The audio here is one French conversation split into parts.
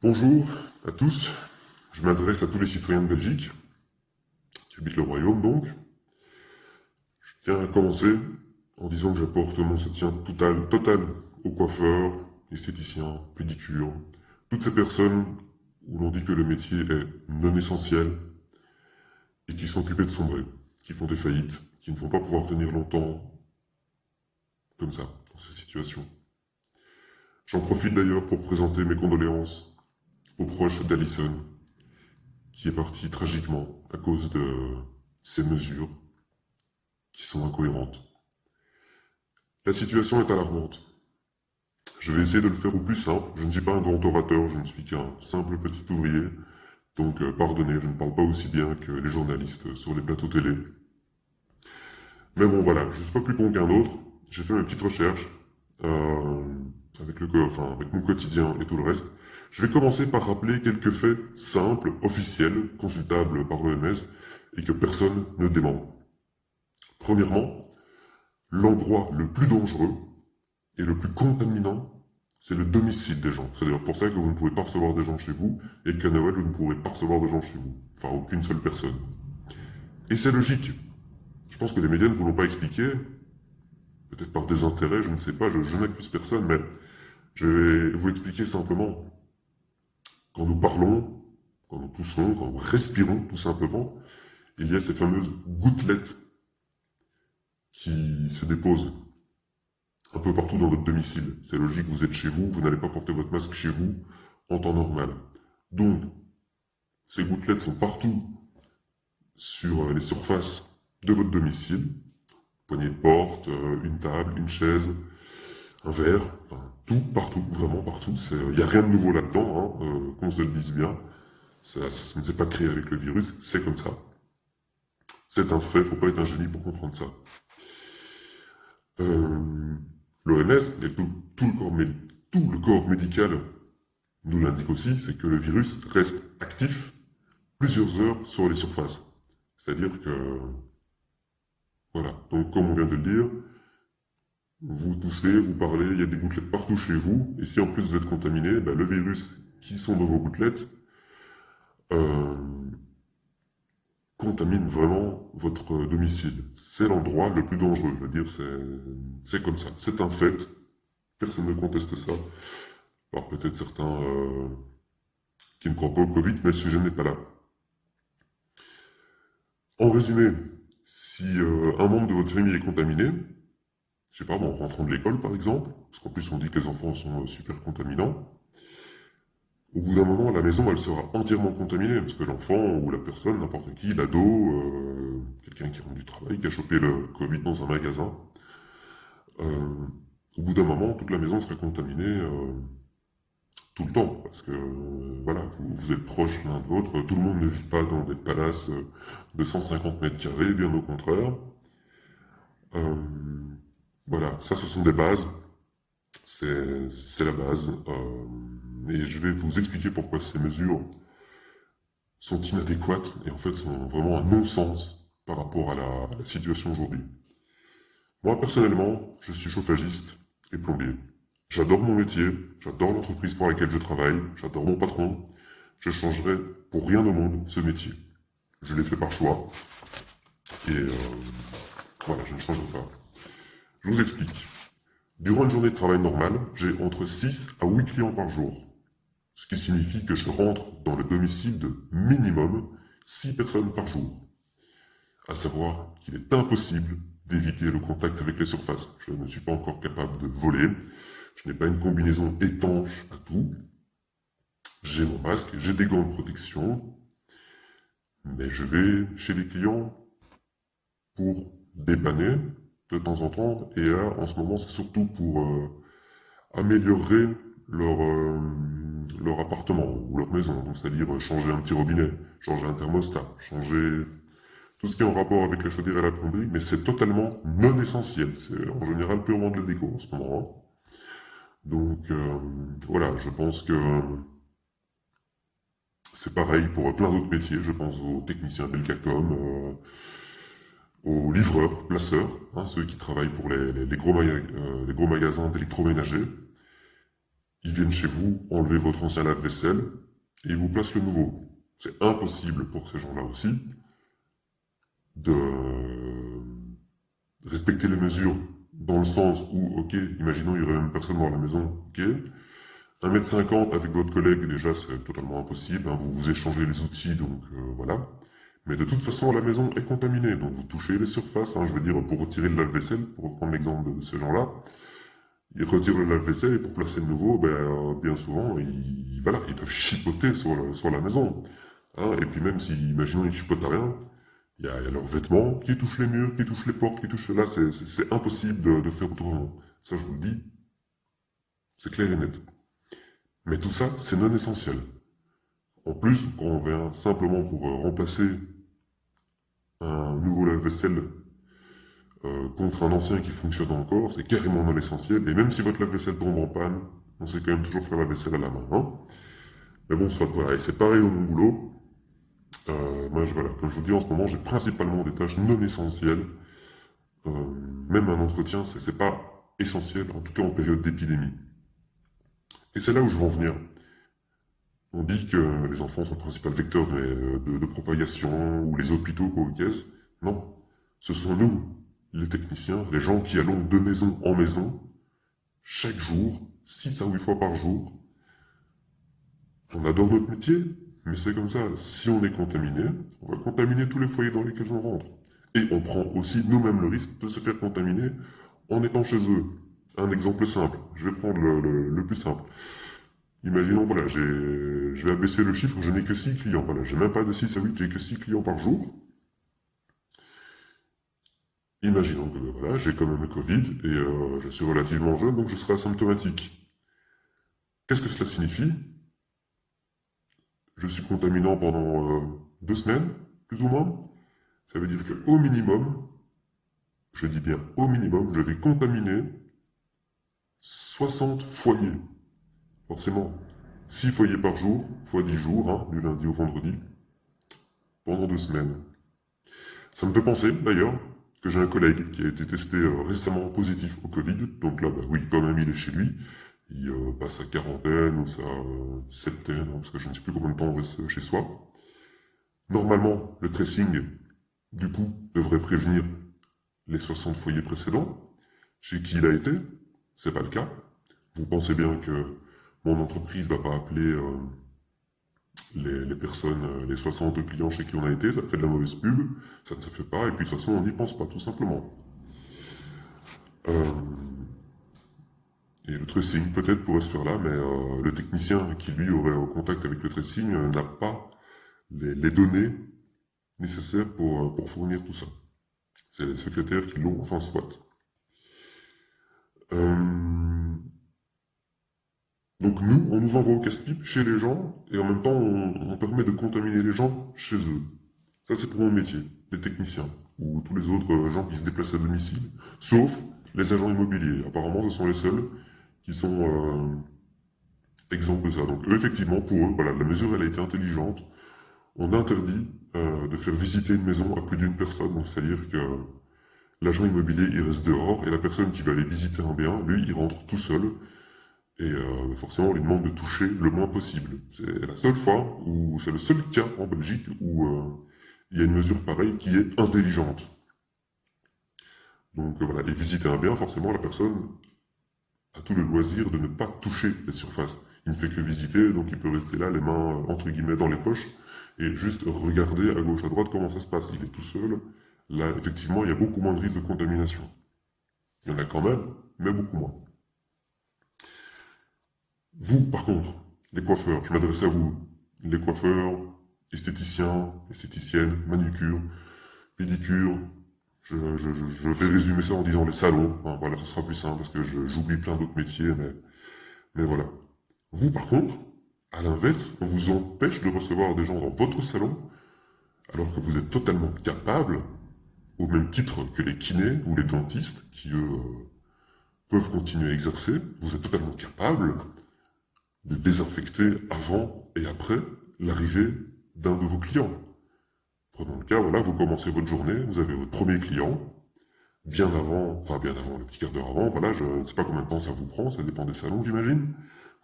Bonjour à tous, je m'adresse à tous les citoyens de Belgique, qui habitent le royaume donc. Je tiens à commencer en disant que j'apporte mon soutien total aux coiffeurs, esthéticiens, pédicures, toutes ces personnes où l'on dit que le métier est non essentiel et qui sont occupées de sombrer, qui font des faillites, qui ne vont pas pouvoir tenir longtemps comme ça, dans ces situations. J'en profite d'ailleurs pour présenter mes condoléances aux proches d'Alison, qui est parti tragiquement à cause de ces mesures qui sont incohérentes. La situation est alarmante. Je vais essayer de le faire au plus simple. Je ne suis pas un grand orateur, je ne suis qu'un simple petit ouvrier. Donc pardonnez, je ne parle pas aussi bien que les journalistes sur les plateaux télé. Mais bon voilà, je ne suis pas plus con qu'un autre. J'ai fait mes petites recherches euh, avec mon quotidien et tout le reste. Je vais commencer par rappeler quelques faits simples, officiels, consultables par l'OMS et que personne ne dément. Premièrement, l'endroit le plus dangereux et le plus contaminant, c'est le domicile des gens. C'est d'ailleurs pour ça que vous ne pouvez pas recevoir des gens chez vous et qu'à Noël, vous ne pourrez pas recevoir des gens chez vous. Enfin, aucune seule personne. Et c'est logique. Je pense que les médias ne vous l'ont pas expliqué, peut-être par désintérêt, je ne sais pas, je n'accuse personne, mais je vais vous expliquer simplement. Quand nous parlons, quand nous toussons, quand nous respirons, tout simplement, il y a ces fameuses gouttelettes qui se déposent un peu partout dans votre domicile. C'est logique, vous êtes chez vous, vous n'allez pas porter votre masque chez vous en temps normal. Donc, ces gouttelettes sont partout sur les surfaces de votre domicile. Poignée de porte, une table, une chaise, un verre, enfin tout, partout, vraiment partout. Il n'y a rien de nouveau là-dedans, hein, qu'on se le dise bien. Ça ne s'est pas créé avec le virus, c'est comme ça. C'est un fait, il ne faut pas être un génie pour comprendre ça. L'OMS et tout le corps médical nous l'indique aussi, c'est que le virus reste actif plusieurs heures sur les surfaces. C'est-à-dire que, voilà, donc comme on vient de le dire, vous toussez, vous parlez, il y a des gouttelettes partout chez vous, et si en plus vous êtes contaminé, ben, le virus qui sont dans vos gouttelettes euh, contamine vraiment votre domicile. C'est l'endroit le plus dangereux, je veux dire, c'est comme ça, c'est un fait, personne ne conteste ça. Alors peut-être certains qui ne croient pas au Covid, mais le sujet n'est pas là. En résumé, si un membre de votre famille est contaminé, je sais pas, en rentrant de l'école par exemple, parce qu'en plus on dit que les enfants sont super contaminants, au bout d'un moment, la maison elle sera entièrement contaminée, parce que l'enfant ou la personne, n'importe qui, l'ado, quelqu'un qui rentre du travail, qui a chopé le Covid dans un magasin, au bout d'un moment, toute la maison sera contaminée tout le temps, parce que voilà, vous êtes proches l'un de l'autre, tout le monde ne vit pas dans des palaces de 150 mètres carrés, bien au contraire. Euh, voilà, ça ce sont des bases, c'est la base, et je vais vous expliquer pourquoi ces mesures sont inadéquates et en fait sont vraiment un non-sens par rapport à la situation aujourd'hui. Moi personnellement, je suis chauffagiste et plombier. J'adore mon métier, j'adore l'entreprise pour laquelle je travaille, j'adore mon patron. Je changerai pour rien au monde ce métier. Je l'ai fait par choix. Et voilà, je ne changerai pas. Je vous explique. Durant une journée de travail normale, j'ai entre 6 à 8 clients par jour. Ce qui signifie que je rentre dans le domicile de minimum 6 personnes par jour. À savoir qu'il est impossible d'éviter le contact avec les surfaces. Je ne suis pas encore capable de voler. Je n'ai pas une combinaison étanche à tout. J'ai mon masque, j'ai des gants de protection, mais je vais chez les clients pour dépanner de temps en temps. Et là, en ce moment, c'est surtout pour améliorer leur appartement ou leur maison. Donc, c'est-à-dire changer un petit robinet, changer un thermostat, changer tout ce qui est en rapport avec la chaudière et la plomberie, mais c'est totalement non essentiel. C'est en général purement de la déco en ce moment. Donc voilà, je pense que c'est pareil pour plein d'autres métiers. Je pense aux techniciens Belgacom, aux livreurs, placeurs, hein, ceux qui travaillent pour les gros magasins d'électroménager. Ils viennent chez vous, enlever votre ancien lave-vaisselle, et ils vous placent le nouveau. C'est impossible pour ces gens-là aussi de respecter les mesures dans le sens où, ok, imaginons il y aurait même personne dans la maison, ok, 1,50 m avec votre collègue, déjà, c'est totalement impossible, hein, vous vous échangez les outils, donc voilà. Mais de toute façon, la maison est contaminée, donc vous touchez les surfaces, hein, je veux dire, pour retirer le lave-vaisselle, pour reprendre l'exemple de ces gens-là, ils retirent le lave-vaisselle et pour placer le nouveau, bien souvent, voilà, ils doivent chipoter sur la maison. Hein, et puis même si, imaginons, ils chipotent à rien, il y a leurs vêtements qui touchent les murs, qui touchent les portes, qui touchent cela, c'est impossible de faire autrement. Ça, je vous le dis, c'est clair et net. Mais tout ça, c'est non essentiel. En plus, quand on vient simplement pour remplacer un nouveau lave-vaisselle contre un ancien qui fonctionne encore, c'est carrément non essentiel. Et même si votre lave-vaisselle tombe en panne, on sait quand même toujours faire la vaisselle à la main. Hein. Mais bon, soit voilà, et c'est pareil dans mon boulot. Moi, voilà, comme je vous dis en ce moment, j'ai principalement des tâches non essentielles. Euh, Même un entretien, c'est pas essentiel, en tout cas en période d'épidémie. Et c'est là où je veux en venir. On dit que les enfants sont le principal vecteur de propagation, ou les hôpitaux co-caissent. Non, ce sont nous, les techniciens, les gens qui allons de maison en maison, chaque jour, 6 à 8 fois par jour. On adore notre métier, mais c'est comme ça. Si on est contaminé, on va contaminer tous les foyers dans lesquels on rentre. Et on prend aussi nous-mêmes le risque de se faire contaminer en étant chez eux. Un exemple simple, je vais prendre le plus simple. Imaginons, voilà, je vais abaisser le chiffre, je n'ai que 6 clients. Voilà, j'ai même pas de 6 à 8, j'ai que 6 clients par jour. Imaginons que voilà, j'ai quand même le Covid et je suis relativement jeune, donc je serai asymptomatique. Qu'est-ce que cela signifie? Je suis contaminant pendant 2 semaines, plus ou moins. Ça veut dire qu'au minimum, je dis bien au minimum, je vais contaminer 60 foyers. Forcément, 6 foyers par jour, fois 10 jours, hein, du lundi au vendredi, pendant 2 semaines. Ça me fait penser, d'ailleurs, que j'ai un collègue qui a été testé récemment positif au Covid. Donc là, oui, quand même, il est chez lui. Il passe sa quarantaine ou sa septaine, hein, parce que je ne sais plus combien de temps on reste chez soi. Normalement, le tracing, du coup, devrait prévenir les 60 foyers précédents. Chez qui il a été, c'est pas le cas. Vous pensez bien que mon entreprise va pas appeler les personnes, les 60 clients chez qui on a été, ça fait de la mauvaise pub, ça ne se fait pas, et puis de toute façon on n'y pense pas, tout simplement. Euh, et le tracing peut-être pourrait se faire là, mais le technicien qui lui aurait au contact avec le tracing n'a pas les données nécessaires pour fournir tout ça. C'est les secrétaires qui l'ont, enfin soit. Euh, Donc nous, on nous envoie au casse-pipe chez les gens, et en même temps, on permet de contaminer les gens chez eux. Ça, c'est pour mon métier, les techniciens, ou tous les autres gens qui se déplacent à domicile, sauf les agents immobiliers. Apparemment, ce sont les seuls qui sont exempts de ça. Donc eux, effectivement, pour eux, voilà, la mesure, elle a été intelligente. On interdit de faire visiter une maison à plus d'une personne, donc c'est-à-dire que l'agent immobilier, il reste dehors, et la personne qui va aller visiter un bien, lui, il rentre tout seul, et forcément, on lui demande de toucher le moins possible. C'est la seule fois où, c'est le seul cas en Belgique où il y a une mesure pareille qui est intelligente. Donc voilà, et visiter un bien, forcément, la personne a tout le loisir de ne pas toucher les surfaces. Il ne fait que visiter, donc il peut rester là, les mains entre guillemets dans les poches, et juste regarder à gauche, à droite comment ça se passe. Il est tout seul. Là, effectivement, il y a beaucoup moins de risques de contamination. Il y en a quand même, mais beaucoup moins. Vous, par contre, les coiffeurs, je m'adresse à vous. Les coiffeurs, esthéticiens, esthéticiennes, manucure, pédicure. Je vais résumer ça en disant les salons. Hein, voilà, ce sera plus simple parce que j'oublie plein d'autres métiers, mais voilà. Vous, par contre, à l'inverse, on vous empêche de recevoir des gens dans votre salon alors que vous êtes totalement capable, au même titre que les kinés ou les dentistes qui, eux, peuvent continuer à exercer, vous êtes totalement capable de désinfecter avant et après l'arrivée d'un de vos clients. Prenons le cas, voilà, vous commencez votre journée, vous avez votre premier client, bien avant, le petit quart d'heure avant, voilà, je ne sais pas combien de temps ça vous prend, ça dépend des salons, j'imagine.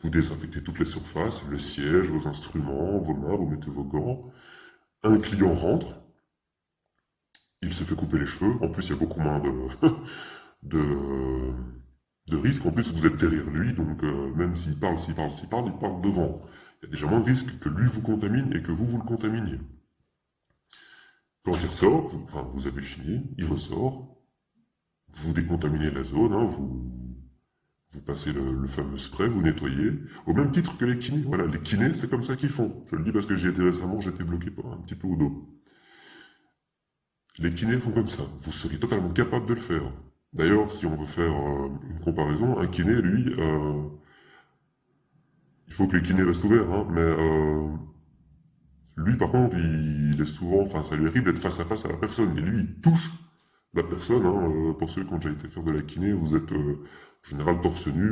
Vous désinfectez toutes les surfaces, le siège, vos instruments, vos mains, vous mettez vos gants. Un client rentre, il se fait couper les cheveux. En plus, il y a beaucoup moins de, de risques. En plus, vous êtes derrière lui, donc même il parle devant. Il y a déjà moins de risques que lui vous contamine et que vous le contaminiez. Quand il ressort, vous avez fini, il ressort, vous décontaminez la zone, hein, vous passez le fameux spray, vous nettoyez, au même titre que les kinés. Voilà, les kinés, c'est comme ça qu'ils font. Je le dis parce que j'y étais récemment, j'étais bloqué par un petit peu au dos. Les kinés font comme ça. Vous seriez totalement capable de le faire. D'ailleurs, si on veut faire une comparaison, un kiné, lui, il faut que les kinés restent ouverts, hein, mais lui, par contre, il est souvent, ça lui arrive d'être face à face à la personne, et lui, il touche la personne. Hein, pour ceux qui ont déjà été faire de la kiné, vous êtes en général torse nu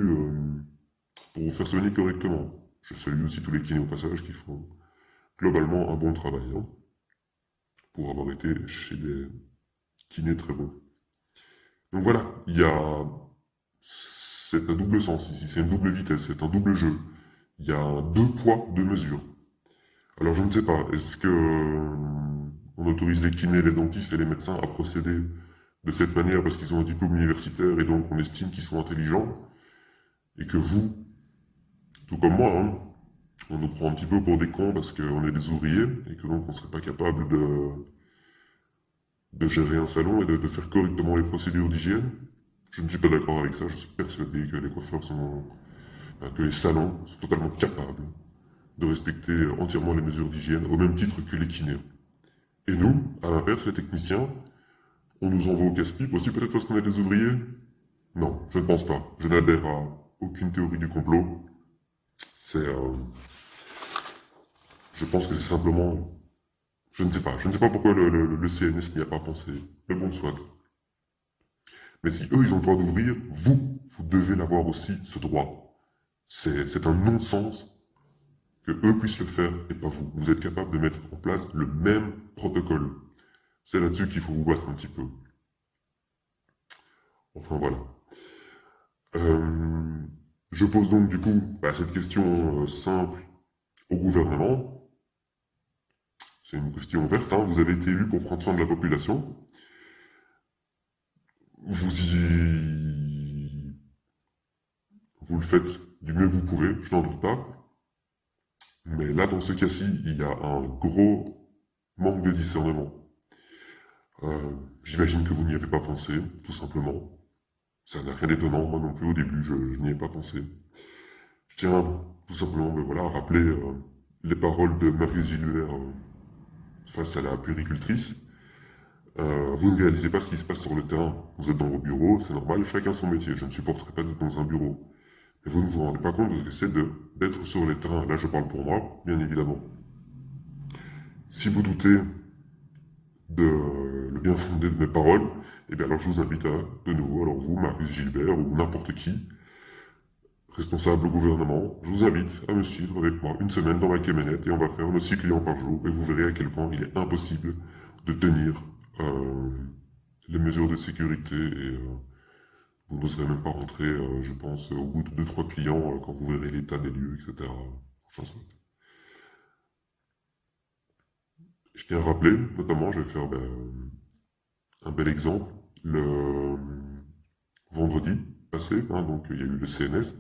pour vous faire soigner correctement. Je salue aussi tous les kinés au passage qui font globalement un bon travail, hein, pour avoir été chez des kinés très bons. Donc voilà, c'est un double sens ici, c'est une double vitesse, c'est un double jeu. Il y a deux poids, deux mesures. Alors je ne sais pas, est-ce que on autorise les kinés, les dentistes et les médecins à procéder de cette manière parce qu'ils ont un diplôme universitaire et donc on estime qu'ils sont intelligents et que vous, tout comme moi, hein, on nous prend un petit peu pour des cons parce qu'on est des ouvriers et que donc on ne serait pas capable de gérer un salon et de faire correctement les procédures d'hygiène. Je ne suis pas d'accord avec ça, je suis persuadé que les coiffeurs que les salons sont totalement capables de respecter entièrement les mesures d'hygiène au même titre que les kinés. Et nous, à l'inverse, les techniciens, on nous envoie au casse-pipe aussi peut-être parce qu'on est des ouvriers? Non, je ne pense pas. Je n'adhère à aucune théorie du complot. C'est, je pense que c'est simplement, je ne sais pas. Je ne sais pas pourquoi le CNS n'y a pas pensé. Mais bon, soit. Mais si eux, ils ont le droit d'ouvrir, vous devez l'avoir aussi, ce droit. C'est un non-sens que eux puissent le faire et pas vous. Vous êtes capable de mettre en place le même protocole. C'est là-dessus qu'il faut vous battre un petit peu. Enfin voilà. Euh, je pose donc du coup cette question simple au gouvernement. C'est une question ouverte, hein. Vous avez été élu pour prendre soin de la population. Vous le faites du mieux que vous pouvez, je n'en doute pas. Mais là, dans ce cas-ci, il y a un gros manque de discernement. J'imagine que vous n'y avez pas pensé, tout simplement. Ça n'a rien d'étonnant, moi non plus au début, je n'y ai pas pensé. Je tiens tout simplement à rappeler les paroles de Marius Gilbert face à la puéricultrice. Vous ne réalisez pas ce qui se passe sur le terrain. Vous êtes dans vos bureaux, c'est normal, chacun son métier. Je ne supporterai pas d'être dans un bureau. Mais vous ne vous rendez pas compte de ce que c'est d'être sur les terrains. Là, je parle pour moi, bien évidemment. Si vous doutez le bien fondé de mes paroles, eh bien alors je vous invite de nouveau, alors vous, Marius Gilbert, ou n'importe qui, responsable au gouvernement, je vous invite à me suivre avec moi une semaine dans ma camionnette et on va faire nos 6 clients par jour et vous verrez à quel point il est impossible de tenir les mesures de sécurité et vous n'oserez même pas rentrer, je pense, au bout de 2-3 clients quand vous verrez l'état des lieux, etc. Enfin, je tiens à rappeler, notamment, je vais faire un bel exemple. Le vendredi passé, hein, donc il y a eu le CNS.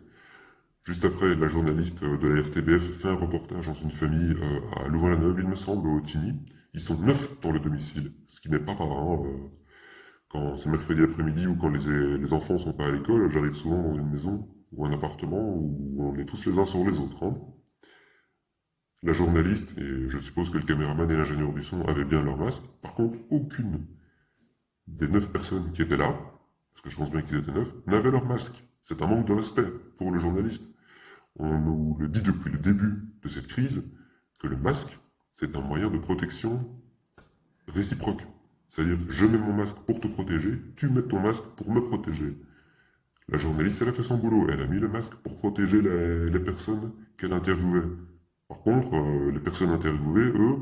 Juste après, la journaliste de la RTBF fait un reportage dans une famille à Louvain-la-Neuve, il me semble, au Tigny. Ils sont 9 dans le domicile, ce qui n'est pas rare. Hein, quand c'est mercredi après-midi ou quand les enfants sont pas à l'école, j'arrive souvent dans une maison ou un appartement où on est tous les uns sur les autres. Hein. La journaliste, et je suppose que le caméraman et l'ingénieur du son avaient bien leur masque. Par contre, aucune des 9 personnes qui étaient là, parce que je pense bien qu'ils étaient 9, n'avait leur masque. C'est un manque de respect pour le journaliste. On nous le dit depuis le début de cette crise que le masque, c'est un moyen de protection réciproque. C'est-à-dire, je mets mon masque pour te protéger, tu mets ton masque pour me protéger. La journaliste, elle a fait son boulot, elle a mis le masque pour protéger les personnes qu'elle interviewait. Par contre, les personnes interviewées, eux,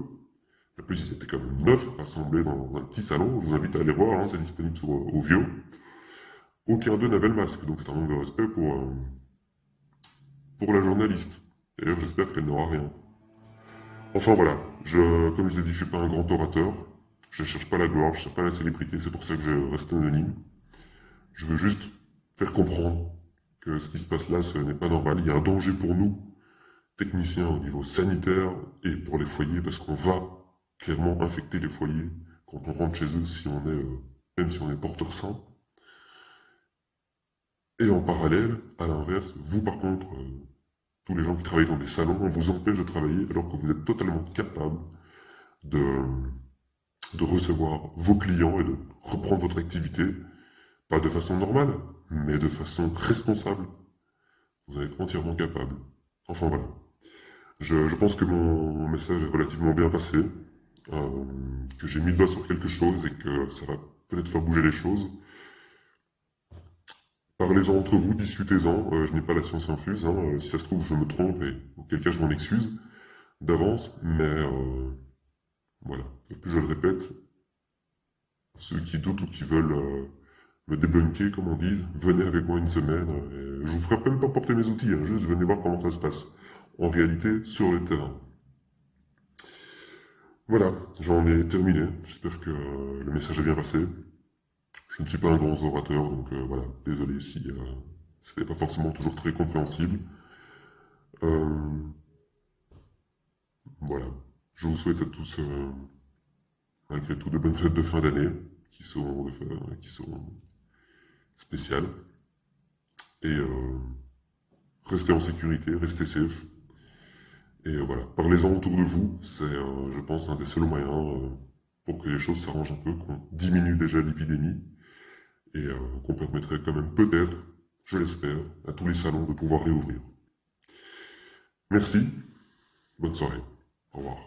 la police était quand même 9 rassemblés dans un petit salon, je vous invite à aller voir, hein, c'est disponible sur Ovio. Aucun d'eux n'avait le masque, donc c'est un manque de respect pour pour la journaliste. D'ailleurs, j'espère qu'elle n'aura rien. Enfin voilà, comme je vous ai dit, je suis pas un grand orateur. Je cherche pas la gloire, je cherche pas la célébrité, c'est pour ça que je reste anonyme. Je veux juste faire comprendre que ce qui se passe là, ce n'est pas normal. Il y a un danger pour nous, techniciens au niveau sanitaire et pour les foyers, parce qu'on va clairement infecter les foyers quand on rentre chez eux, si on est, même si on est porteur sain. Et en parallèle, à l'inverse, vous par contre, tous les gens qui travaillent dans les salons, on vous empêche de travailler alors que vous êtes totalement capable de, de recevoir vos clients et de reprendre votre activité, pas de façon normale, mais de façon responsable. Vous en êtes entièrement capable. Enfin voilà. Je pense que mon message est relativement bien passé, que j'ai mis le doigt sur quelque chose et que ça va peut-être faire bouger les choses. Parlez-en entre vous, discutez-en. Je n'ai pas la science infuse. Si ça se trouve, je me trompe et auquel cas je m'en excuse d'avance. Mais voilà. Et puis je le répète, ceux qui doutent ou qui veulent me débunker, comme on dit, venez avec moi une semaine. Et je vous ferai même pas porter mes outils, juste venez voir comment ça se passe. En réalité, sur le terrain. Voilà, j'en ai terminé. J'espère que le message est bien passé. Je ne suis pas un grand orateur, donc voilà, désolé si c'était pas forcément toujours très compréhensible. Euh, voilà, je vous souhaite à tous, malgré tout, de bonnes fêtes de fin d'année, qui sont spéciales. Et restez en sécurité, restez safe. Et voilà, parlez-en autour de vous, c'est, je pense, un des seuls moyens pour que les choses s'arrangent un peu, qu'on diminue déjà l'épidémie, et qu'on permettrait quand même peut-être, je l'espère, à tous les salons de pouvoir réouvrir. Merci, bonne soirée, au revoir.